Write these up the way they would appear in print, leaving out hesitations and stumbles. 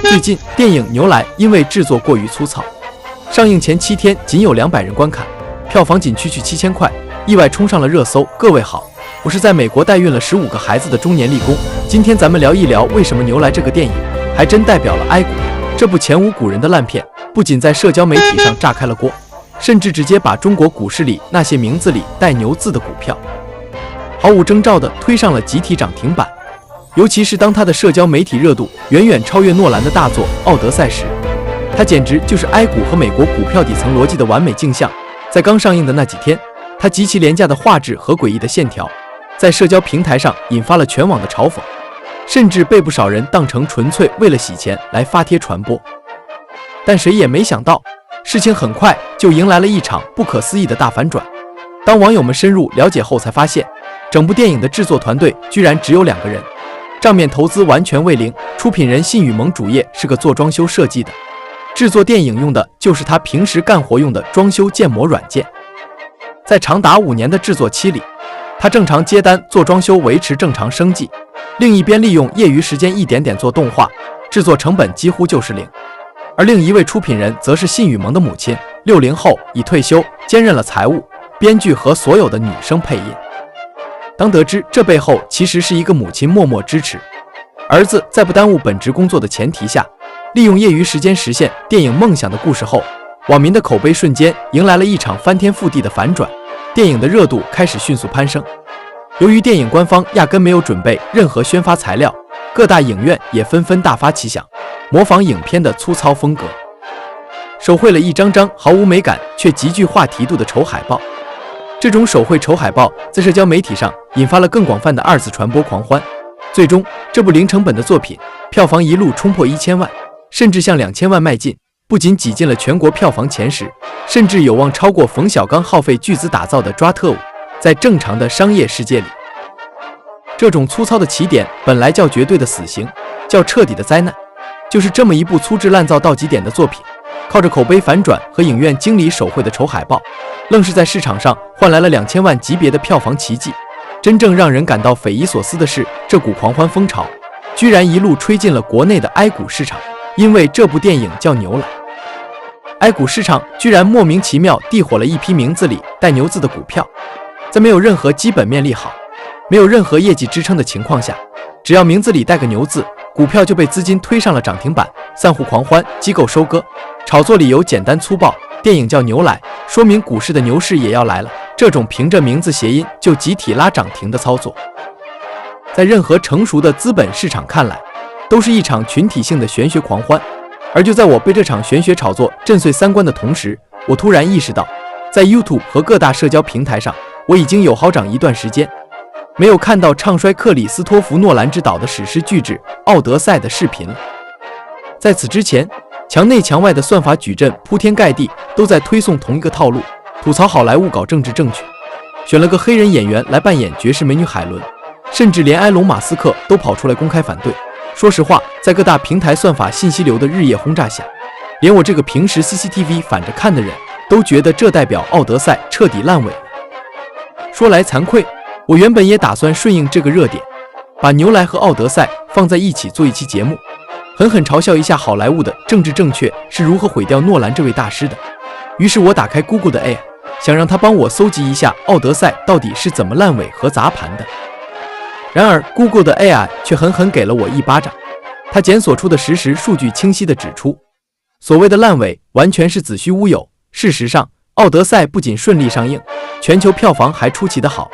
最近，电影《牛来》因为制作过于粗糙，上映前7天仅有200人观看，票房仅区7000块，意外冲上了热搜。各位好，我是在美国代孕了15个孩子的中年立功。今天咱们聊一聊为什么《牛来》这个电影还真代表了哀股。这部前无古人的烂片，不仅在社交媒体上炸开了锅，甚至直接把中国股市里那些名字里带牛字的股票，毫无征兆地推上了集体涨停板。尤其是当他的社交媒体热度远远超越诺兰的大作《奥德赛》时，他简直就是哀股和美国股票底层逻辑的完美镜像。在刚上映的那几天，他极其廉价的画质和诡异的线条，在社交平台上引发了全网的嘲讽，甚至被不少人当成纯粹为了洗钱来发帖传播。但谁也没想到，事情很快就迎来了一场不可思议的大反转。当网友们深入了解后，才发现整部电影的制作团队居然只有2个人，账面投资完全为零，出品人信宇萌主业是个做装修设计的，制作电影用的就是他平时干活用的装修建模软件。在长达5年的制作期里，他正常接单做装修维持正常生计，另一边利用业余时间一点点做动画，制作成本几乎就是0。而另一位出品人则是信宇萌的母亲，60后已退休，兼任了财务、编剧和所有的女声配音。当得知这背后其实是一个母亲默默支持儿子在不耽误本职工作的前提下，利用业余时间实现电影梦想的故事后，网民的口碑瞬间迎来了一场翻天覆地的反转，电影的热度开始迅速攀升。由于电影官方压根没有准备任何宣发材料，各大影院也纷纷大发奇想，模仿影片的粗糙风格，手绘了一张张毫无美感却极具话题度的丑海报。这种手绘丑海报在社交媒体上引发了更广泛的2次传播狂欢，最终这部零成本的作品票房一路冲破1000万，甚至向2000万迈进，不仅挤进了全国票房前10，甚至有望超过冯小刚耗费巨资打造的《抓特务》。在正常的商业世界里，这种粗糙的起点本来叫绝对的死刑，叫彻底的灾难。就是这么一部粗制滥造到极点的作品，靠着口碑反转和影院经理手绘的丑海报，愣是在市场上换来了2000万级别的票房奇迹。真正让人感到匪夷所思的是，这股狂欢风潮居然一路吹进了国内的哀股市场，因为这部电影叫《牛来》。哀股市场居然莫名其妙地火了一批名字里带牛字的股票，在没有任何基本面利好，没有任何业绩支撑的情况下，只要名字里带个牛字，股票就被资金推上了涨停板。散户狂欢，机构收割，炒作理由简单粗暴，电影叫牛来，说明股市的牛市也要来了。这种凭着名字谐音就集体拉涨停的操作，在任何成熟的资本市场看来，都是一场群体性的玄学狂欢。而就在我被这场玄学炒作震碎3观的同时，我突然意识到，在 YouTube 和各大社交平台上，我已经有好长一段时间没有看到唱衰克里斯托弗·诺兰执导的史诗巨制《奥德赛》的视频了。在此之前，墙内墙外的算法矩阵铺天盖地都在推送同一个套路，吐槽好莱坞搞政治正确，选了个黑人演员来扮演绝世美女海伦，甚至连埃隆·马斯克都跑出来公开反对。说实话，在各大平台算法信息流的日夜轰炸下，连我这个平时 CCTV 反着看的人都觉得这代表奥德赛彻底烂尾了。说来惭愧，我原本也打算顺应这个热点，把牛来和奥德赛放在一起做一期节目，狠狠嘲笑一下好莱坞的政治正确是如何毁掉诺兰这位大师的。于是我打开 Google 的 AI， 想让他帮我搜集一下奥德赛到底是怎么烂尾和砸盘的。然而 Google 的 AI 却狠狠给了我一巴掌，他检索出的实时数据清晰地指出，所谓的烂尾完全是子虚乌有。事实上，奥德赛不仅顺利上映，全球票房还出奇的好，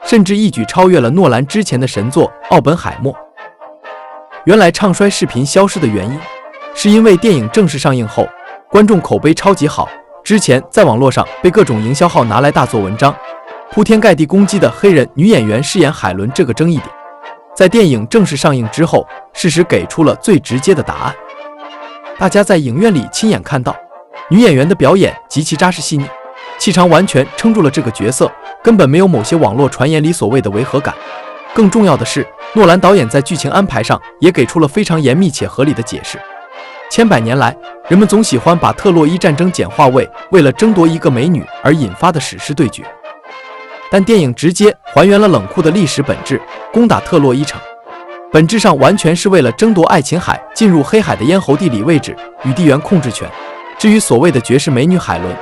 甚至一举超越了诺兰之前的神作《奥本海默》。原来唱衰视频消失的原因，是因为电影正式上映后，观众口碑超级好。之前在网络上被各种营销号拿来大做文章，铺天盖地攻击的黑人女演员饰演海伦这个争议点，在电影正式上映之后，事实给出了最直接的答案。大家在影院里亲眼看到，女演员的表演极其扎实细腻，气场完全撑住了这个角色，根本没有某些网络传言里所谓的违和感。更重要的是，诺兰导演在剧情安排上也给出了非常严密且合理的解释。千百年来，人们总喜欢把特洛伊战争简化为了争夺一个美女而引发的史诗对决，但电影直接还原了冷酷的历史本质，攻打特洛伊城本质上完全是为了争夺爱琴海进入黑海的咽喉地理位置与地缘控制权。至于所谓的绝世美女海伦，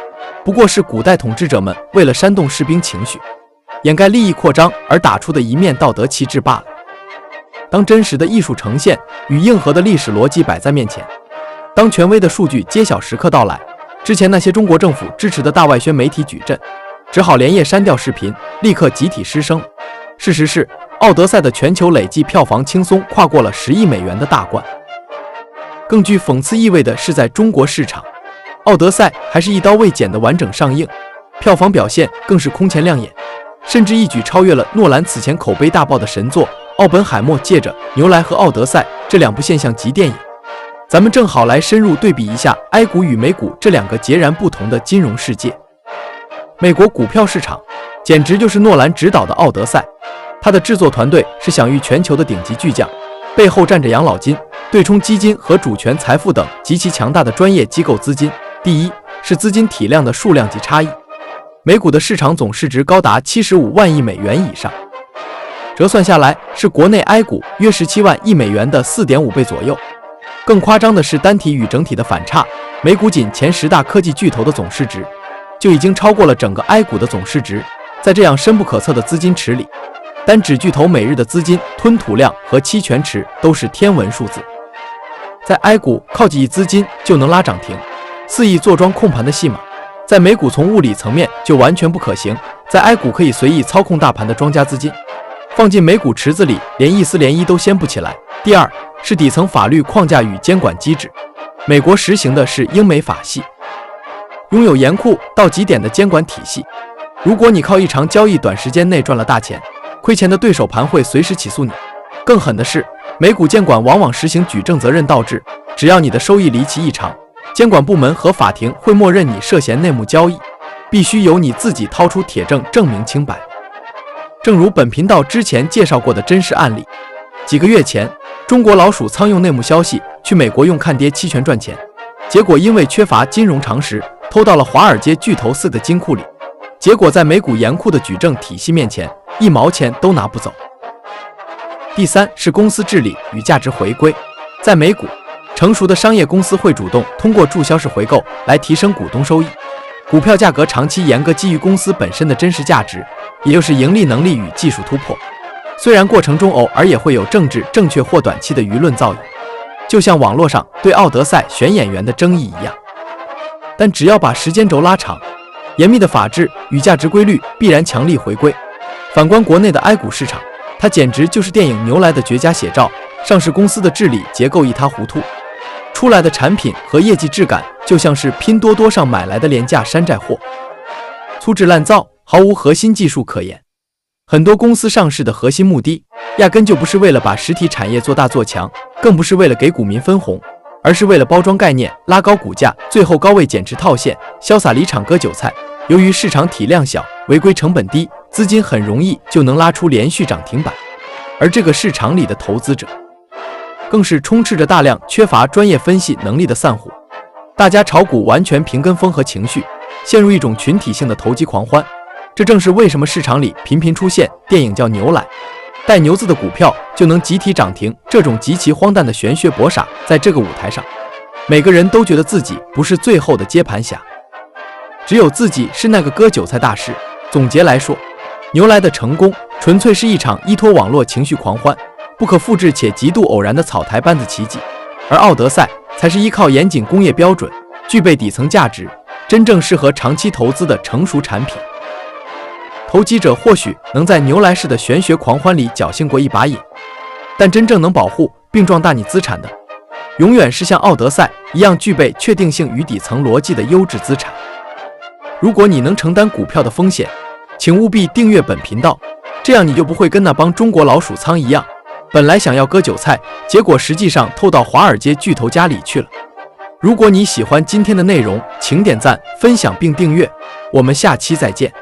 不过是古代统治者们为了煽动士兵情绪，掩盖利益扩张而打出的一面道德旗帜罢了。当真实的艺术呈现与硬核的历史逻辑摆在面前，当权威的数据揭晓时刻到来，之前那些中国政府支持的大外宣媒体矩阵，只好连夜删掉视频，立刻集体失声。事实是，奥德赛的全球累计票房轻松跨过了10亿美元的大关。更具讽刺意味的是，在中国市场，奥德赛还是一刀未剪的完整上映，票房表现更是空前亮眼，甚至一举超越了诺兰此前口碑大爆的神作《奥本海默》。借着牛来和奥德赛这两部现象级电影，咱们正好来深入对比一下 I 股与美股这两个截然不同的金融世界。美国股票市场简直就是诺兰执导的《奥德赛》，他的制作团队是享誉全球的顶级巨匠，背后站着养老金、对冲基金和主权财富等极其强大的专业机构资金。第一是资金体量的数量级差异，美股的市场总市值高达75万亿美元以上，折算下来是国内 I 股约17万亿美元的 4.5 倍左右。更夸张的是单体与整体的反差，美股仅前10大科技巨头的总市值就已经超过了整个 I 股的总市值。在这样深不可测的资金池里，单指巨头每日的资金吞吐量和期权池都是天文数字。在 I 股靠几亿资金就能拉涨停，4亿坐庄控盘的戏码，在美股从物理层面就完全不可行。在 I 股可以随意操控大盘的庄家资金，放进美股池子里，连一丝涟漪都掀不起来。第二是底层法律框架与监管机制，美国实行的是英美法系，拥有严酷到极点的监管体系。如果你靠一场交易短时间内赚了大钱，亏钱的对手盘会随时起诉你。更狠的是，美股监管往往实行举证责任倒置，只要你的收益离奇异常，监管部门和法庭会默认你涉嫌内幕交易，必须由你自己掏出铁证证明清白。正如本频道之前介绍过的真实案例，几个月前，中国老鼠仓用内幕消息去美国用看跌期权赚钱，结果因为缺乏金融常识，偷到了华尔街巨头4个金库里，结果在美股严酷的举证体系面前，1毛钱都拿不走。第三是公司治理与价值回归，在美股，成熟的商业公司会主动通过注销式回购来提升股东收益，股票价格长期严格基于公司本身的真实价值，也就是盈利能力与技术突破。虽然过程中偶尔也会有政治正确或短期的舆论噪音，就像网络上对奥德赛选演员的争议一样，但只要把时间轴拉长，严密的法治与价值规律必然强力回归。反观国内的 I 股市场，它简直就是电影《牛来》的绝佳写照，上市公司的治理结构一塌糊涂，出来的产品和业绩质感就像是拼多多上买来的廉价山寨货，粗制滥造，毫无核心技术可言。很多公司上市的核心目的压根就不是为了把实体产业做大做强，更不是为了给股民分红，而是为了包装概念，拉高股价，最后高位减持套现，潇洒离场割韭菜。由于市场体量小，违规成本低，资金很容易就能拉出连续涨停板，而这个市场里的投资者更是充斥着大量缺乏专业分析能力的散户，大家炒股完全凭跟风和情绪，陷入一种群体性的投机狂欢。这正是为什么市场里频频出现电影叫牛来，带牛字的股票就能集体涨停这种极其荒诞的玄学博傻。在这个舞台上，每个人都觉得自己不是最后的接盘侠，只有自己是那个割韭菜大师。总结来说，牛来的成功纯粹是一场依托网络情绪狂欢，不可复制且极度偶然的草台班子奇迹，而奥德赛才是依靠严谨工业标准，具备底层价值，真正适合长期投资的成熟产品。投机者或许能在牛来式的玄学狂欢里侥幸过一把瘾，但真正能保护并壮大你资产的，永远是像奥德赛一样具备确定性与底层逻辑的优质资产。如果你能承担股票的风险，请务必订阅本频道，这样你就不会跟那帮中国老鼠仓一样，本来想要割韭菜，结果实际上偷到华尔街巨头家里去了。如果你喜欢今天的内容，请点赞、分享并订阅，我们下期再见。